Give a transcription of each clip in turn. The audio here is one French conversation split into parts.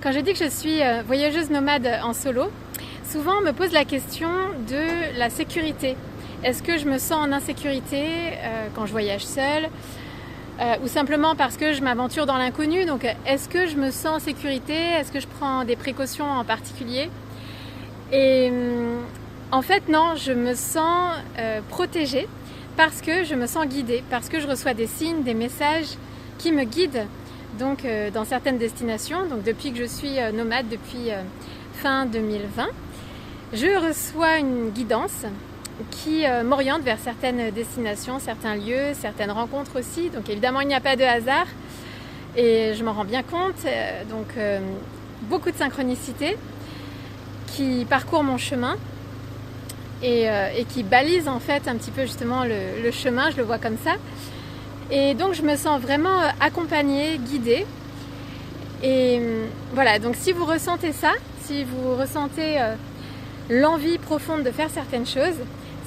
Quand je dis que je suis voyageuse nomade en solo, souvent on me pose la question de la sécurité. Est-ce que je me sens en insécurité quand je voyage seule ou simplement parce que je m'aventure dans l'inconnu? Donc est-ce que je me sens en sécurité? Est-ce que je prends des précautions en particulier? Et en fait non, je me sens protégée parce que je me sens guidée, parce que je reçois des signes, des messages qui me guident donc dans certaines destinations. Donc depuis que je suis nomade, depuis fin 2020, je reçois une guidance qui m'oriente vers certaines destinations, certains lieux, certaines rencontres aussi. Donc évidemment il n'y a pas de hasard et je m'en rends bien compte. Donc beaucoup de synchronicité qui parcourt mon chemin et qui balise en fait un petit peu justement le chemin, je le vois comme ça. Et donc je me sens vraiment accompagnée, guidée. Et voilà, donc si vous ressentez ça, si vous ressentez l'envie profonde de faire certaines choses,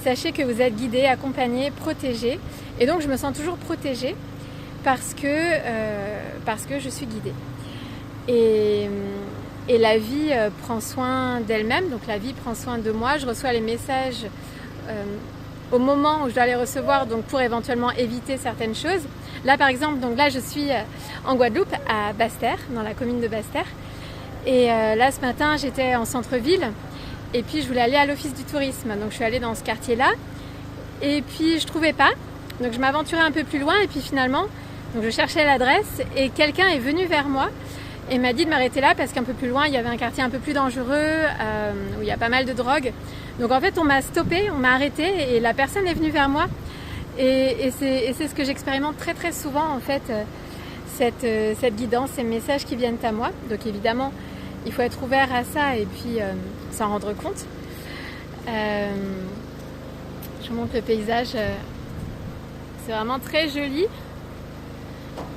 sachez que vous êtes guidé, accompagné, protégé. Et donc je me sens toujours protégée parce que je suis guidée. Et la vie prend soin d'elle-même, donc la vie prend soin de moi. Je reçois les messages au moment où je dois les recevoir, donc pour éventuellement éviter certaines choses. Là par exemple, donc là je suis en Guadeloupe, à Basse-Terre, dans la commune de Basse-Terre. Et là ce matin j'étais en centre-ville et puis je voulais aller à l'office du tourisme. Donc je suis allée dans ce quartier-là et puis je trouvais pas. Donc je m'aventurais un peu plus loin et puis finalement, donc je cherchais l'adresse et quelqu'un est venu vers moi et m'a dit de m'arrêter là parce qu'un peu plus loin il y avait un quartier un peu plus dangereux où il y a pas mal de drogue. Donc en fait on m'a stoppé, on m'a arrêté et la personne est venue vers moi et c'est ce que j'expérimente très très souvent en fait, cette guidance, ces messages qui viennent à moi. Donc évidemment il faut être ouvert à ça et puis s'en rendre compte. Je vous montre le paysage, c'est vraiment très joli.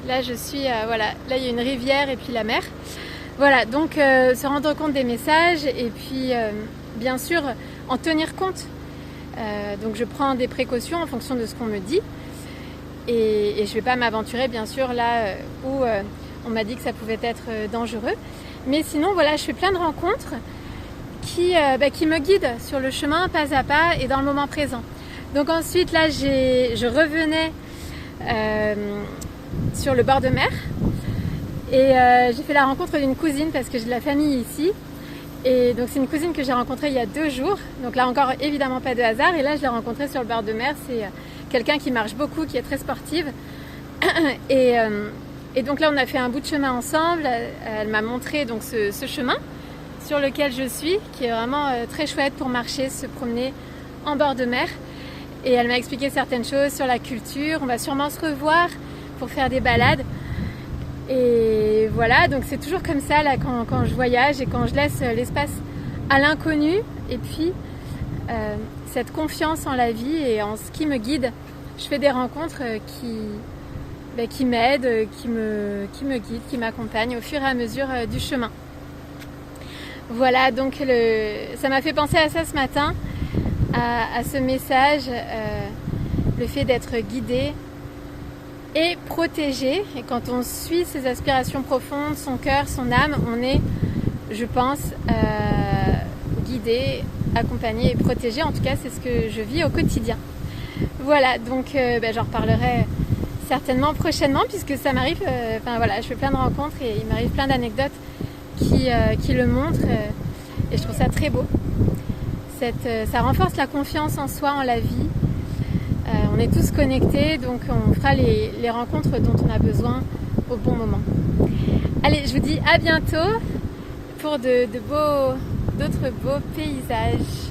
Là je suis, voilà, là il y a une rivière et puis la mer. Voilà, donc se rendre compte des messages et puis bien sûr en tenir compte. Donc je prends des précautions en fonction de ce qu'on me dit et je ne vais pas m'aventurer bien sûr là où on m'a dit que ça pouvait être dangereux. Mais sinon voilà, je fais plein de rencontres qui me guident sur le chemin pas à pas et dans le moment présent. Donc ensuite là je revenais sur le bord de mer et j'ai fait la rencontre d'une cousine parce que j'ai de la famille ici. Et donc c'est une cousine que j'ai rencontrée il y a 2 jours. Donc là encore évidemment pas de hasard. Et là je l'ai rencontrée sur le bord de mer. C'est quelqu'un qui marche beaucoup, qui est très sportive. Et donc là on a fait un bout de chemin ensemble. Elle m'a montré donc ce chemin sur lequel je suis, qui est vraiment très chouette pour marcher, se promener en bord de mer. Et elle m'a expliqué certaines choses sur la culture. On va sûrement se revoir pour faire des balades. Et voilà, donc c'est toujours comme ça là quand je voyage et quand je laisse l'espace à l'inconnu et puis cette confiance en la vie et en ce qui me guide. Je fais des rencontres qui m'aident, qui me guident, qui m'accompagnent au fur et à mesure du chemin. Voilà, donc ça m'a fait penser à ça ce matin, à ce message, le fait d'être guidé et protégé. Et quand on suit ses aspirations profondes, son cœur, son âme, on est, je pense, guidé, accompagné et protégé. En tout cas, c'est ce que je vis au quotidien. Voilà, donc j'en reparlerai certainement prochainement puisque ça m'arrive, je fais plein de rencontres et il m'arrive plein d'anecdotes qui le montrent et je trouve ça très beau. Ça renforce la confiance en soi, en la vie. On est tous connectés, donc on fera les rencontres dont on a besoin au bon moment. Allez, je vous dis à bientôt pour d'autres beaux paysages.